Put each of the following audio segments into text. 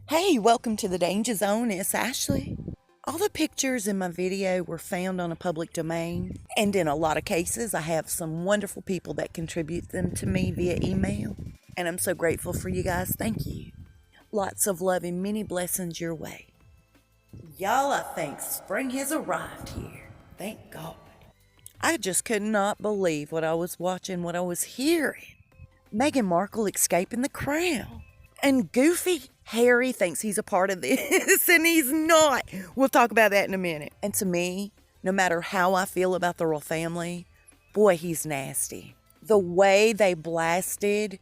Hey, welcome to the Danger Zone. It's Ashley. All the pictures in my video were found on a public domain, and in a lot of cases, I have some wonderful people that contribute them to me via email, and I'm so grateful for you guys. Thank you. Lots of love and many blessings your way. Y'all, I think spring has arrived here. Thank God. I just could not believe what I was watching, what I was hearing. Meghan Markle escaping the crown. And goofy Harry thinks he's a part of this, and he's not. We'll talk about that in a minute. And to me, no matter how I feel about the royal family, boy, he's nasty. The way they blasted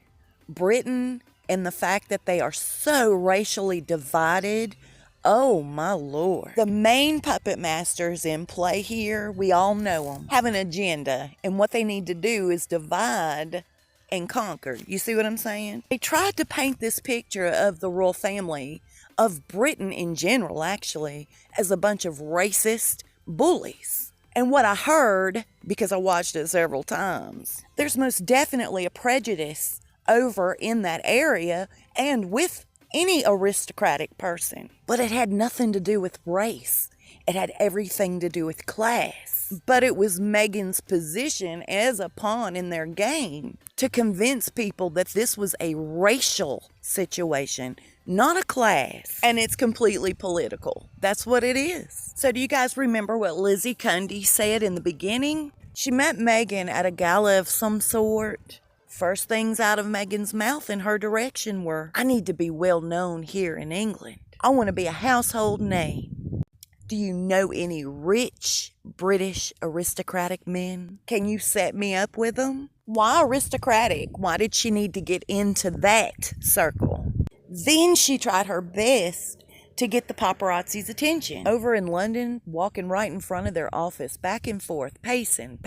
Britain and the fact that they are so racially divided, oh my Lord. The main puppet masters in play here, we all know them, have an agenda, and what they need to do is divide and conquer. You see what I'm saying? They tried to paint this picture of the royal family, of Britain in general actually, as a bunch of racist bullies. And what I heard, because I watched it several times, there's most definitely a prejudice over in that area and with any aristocratic person. But it had nothing to do with race. It had everything to do with class. But it was Meghan's position as a pawn in their game to convince people that this was a racial situation, not a class. And it's completely political. That's what it is. So do you guys remember what Lizzie Cundy said in the beginning? She met Meghan at a gala of some sort. First things out of Meghan's mouth in her direction were, I need to be well known here in England. I want to be a household name. Do you know any rich British aristocratic men? Can you set me up with them? Why aristocratic? Why did she need to get into that circle? Then she tried her best to get the paparazzi's attention. Over in London, walking right in front of their office, back and forth, pacing.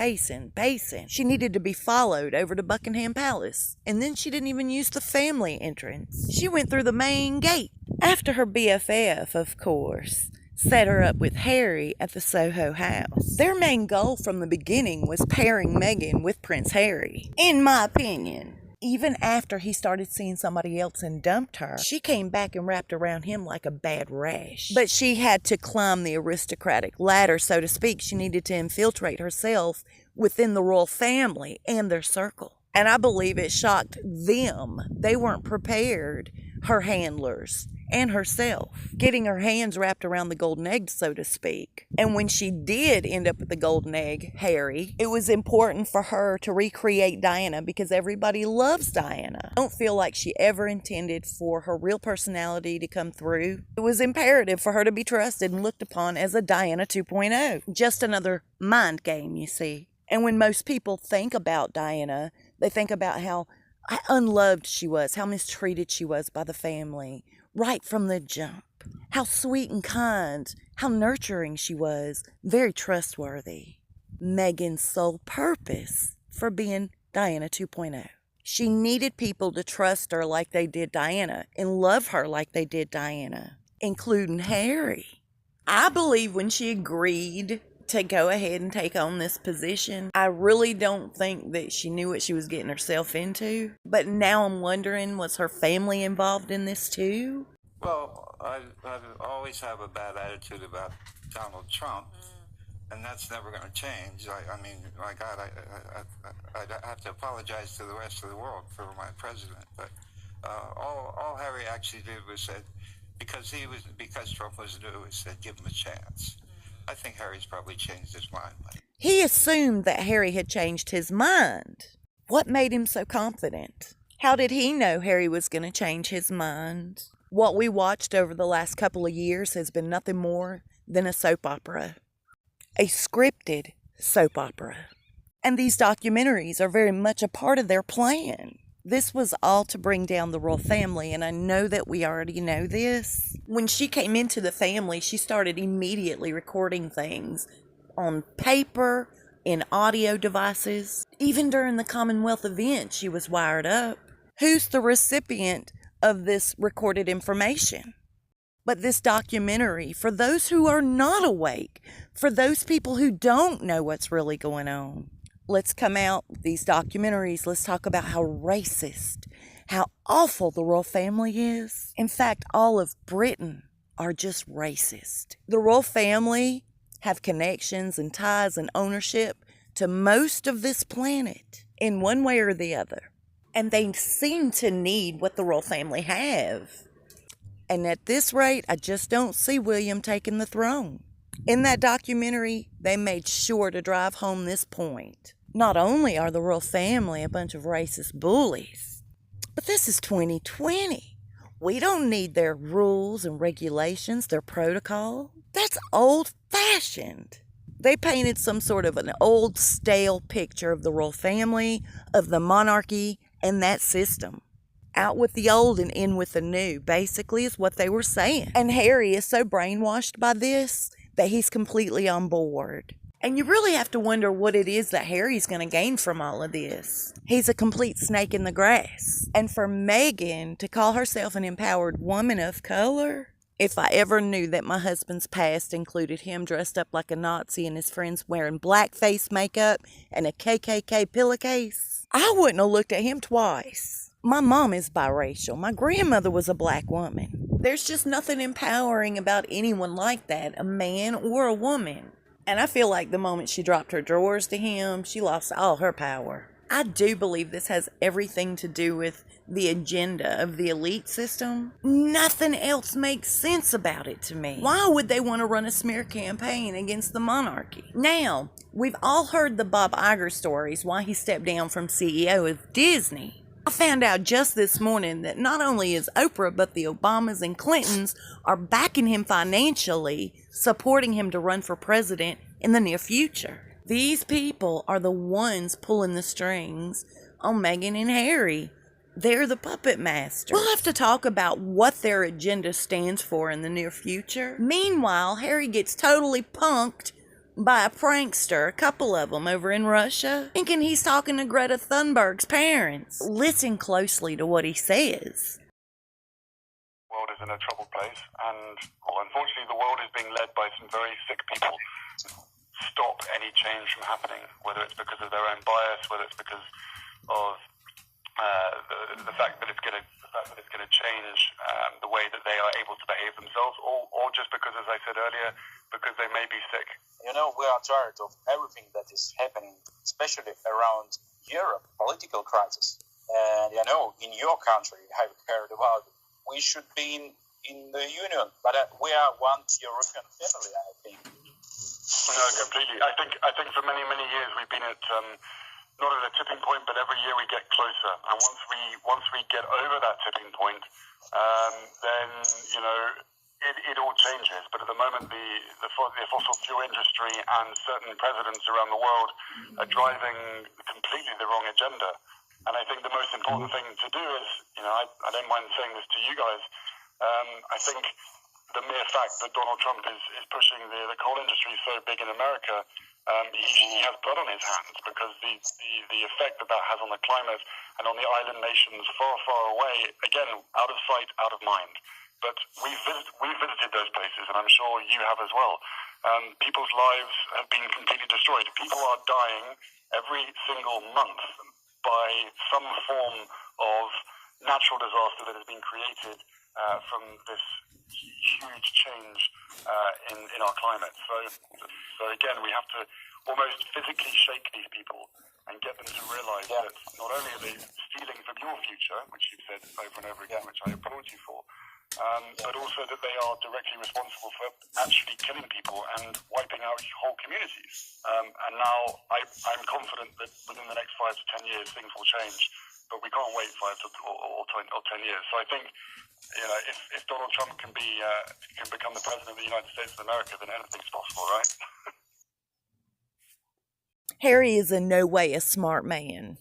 She needed to be followed over to Buckingham Palace. And then she didn't even use the family entrance. She went through the main gate. After her BFF, of course, set her up with Harry at the Soho house. Their main goal from the beginning was pairing Meghan with Prince Harry, in my opinion. Even after he started seeing somebody else and dumped her, she came back and wrapped around him like a bad rash. But she had to climb the aristocratic ladder, so to speak. She needed to infiltrate herself within the royal family and their circle. And I believe it shocked them. They weren't prepared, her handlers and herself, getting her hands wrapped around the golden egg, so to speak. And when she did end up with the golden egg, Harry, it was important for her to recreate Diana because everybody loves Diana. I don't feel like she ever intended for her real personality to come through. It was imperative for her to be trusted and looked upon as a Diana 2.0. Just another mind game, you see. And when most people think about Diana, they think about how unloved she was, how mistreated she was by the family, right from the jump. How sweet and kind, how nurturing she was, very trustworthy. Meghan's sole purpose for being Diana 2.0. She needed people to trust her like they did Diana and love her like they did Diana, including Harry. I believe when she agreed to go ahead and take on this position, I really don't think that she knew what she was getting herself into. But now I'm wondering, was her family involved in this too? Well, I always have a bad attitude about Donald Trump, and that's never going to change. I mean, my God, I have to apologize to the rest of the world for my president. But all Harry actually did was said, because Trump was new, he said, give him a chance. I think Harry's probably changed his mind. He assumed that Harry had changed his mind. What made him so confident? How did he know Harry was going to change his mind? What we watched over the last couple of years has been nothing more than a soap opera. A scripted soap opera. And these documentaries are very much a part of their plan. This was all to bring down the royal family, and I know that we already know this. When she came into the family, she started immediately recording things on paper, in audio devices. Even during the Commonwealth event, she was wired up. Who's the recipient of this recorded information? But this documentary, for those who are not awake, for those people who don't know what's really going on, let's come out, these documentaries, let's talk about how racist, how awful the royal family is. In fact, all of Britain are just racist. The royal family have connections and ties and ownership to most of this planet in one way or the other. And they seem to need what the royal family have. And at this rate, I just don't see William taking the throne. In that documentary, they made sure to drive home this point. Not only are the royal family a bunch of racist bullies, but this is 2020. We don't need their rules and regulations, their protocol. That's old-fashioned. They painted some sort of an old, stale picture of the royal family, of the monarchy, and that system. Out with the old and in with the new, basically, is what they were saying. And Harry is so brainwashed by this that he's completely on board. And you really have to wonder what it is that Harry's going to gain from all of this. He's a complete snake in the grass. And for Meghan to call herself an empowered woman of color, if I ever knew that my husband's past included him dressed up like a Nazi and his friends wearing blackface makeup and a KKK pillowcase, I wouldn't have looked at him twice. My mom is biracial. My grandmother was a black woman. There's just nothing empowering about anyone like that, a man or a woman. And I feel like the moment she dropped her drawers to him, she lost all her power. I do believe this has everything to do with the agenda of the elite system. Nothing else makes sense about it to me. Why would they want to run a smear campaign against the monarchy? Now, we've all heard the Bob Iger stories, why he stepped down from CEO of Disney. I found out just this morning that not only is Oprah, but the Obamas and Clintons are backing him financially, supporting him to run for president in the near future. These people are the ones pulling the strings on Meghan and Harry. They're the puppet masters. We'll have to talk about what their agenda stands for in the near future. Meanwhile, Harry gets totally punked by a prankster, a couple of them over in Russia, thinking he's talking to Greta Thunberg's parents. Listen closely to what he says. The world is in a troubled place, and unfortunately the world is being led by some very sick people. Stop any change from happening, whether it's because of their own bias, whether it's because of the fact that it's going to change the way that they are able to behave themselves, or just because, as I said earlier, because they may be sick. You know, we are tired of everything that is happening, especially around Europe, political crisis. And you know, in your country, I've heard about it. We should be in the Union, but we are one European family, I think. No, completely. I think for many years we've been at not at a tipping point, but every year we get closer. And once we get over that tipping point, then you know it all changes. But at the moment, the fossil fuel industry and certain presidents around the world are driving completely the wrong agenda. And I think the most important thing to do is, you know, I don't mind saying this to you guys. I think the mere fact that Donald Trump is pushing the coal industry so big in America, he has blood on his hands, because the effect that has on the climate and on the island nations far away, again, out of sight, out of mind. But we've visited those places, and I'm sure you have as well. People's lives have been completely destroyed. People are dying every single month by some form of natural disaster that has been created from this huge change in our climate. So again, we have to almost physically shake these people and get them to realize that not only are they stealing from your future, which you've said over and over again, which I applaud you for, but also that they are directly responsible for actually killing people and wiping out whole communities. And now I'm confident that within the next 5 to 10 years things will change, but we can't wait 5 or 10 years. So I think, you know, if Donald Trump can become the president of the United States of America, then anything's possible, right? Harry is in no way a smart man.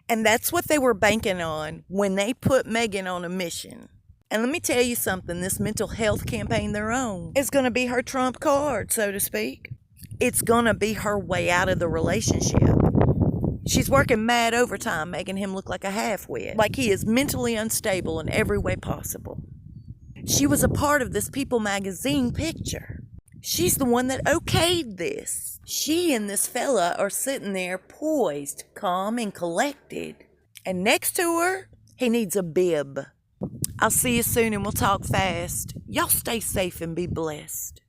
And that's what they were banking on when they put Meghan on a mission. And let me tell you something, this mental health campaign they're on is going to be her trump card, so to speak. It's going to be her way out of the relationship. She's working mad overtime, making him look like a half-wit, like he is mentally unstable in every way possible. She was a part of this People magazine picture. She's the one that okayed this. She and this fella are sitting there poised, calm and collected. And next to her, He needs a bib. I'll see you soon and we'll talk fast. Y'all stay safe and be blessed.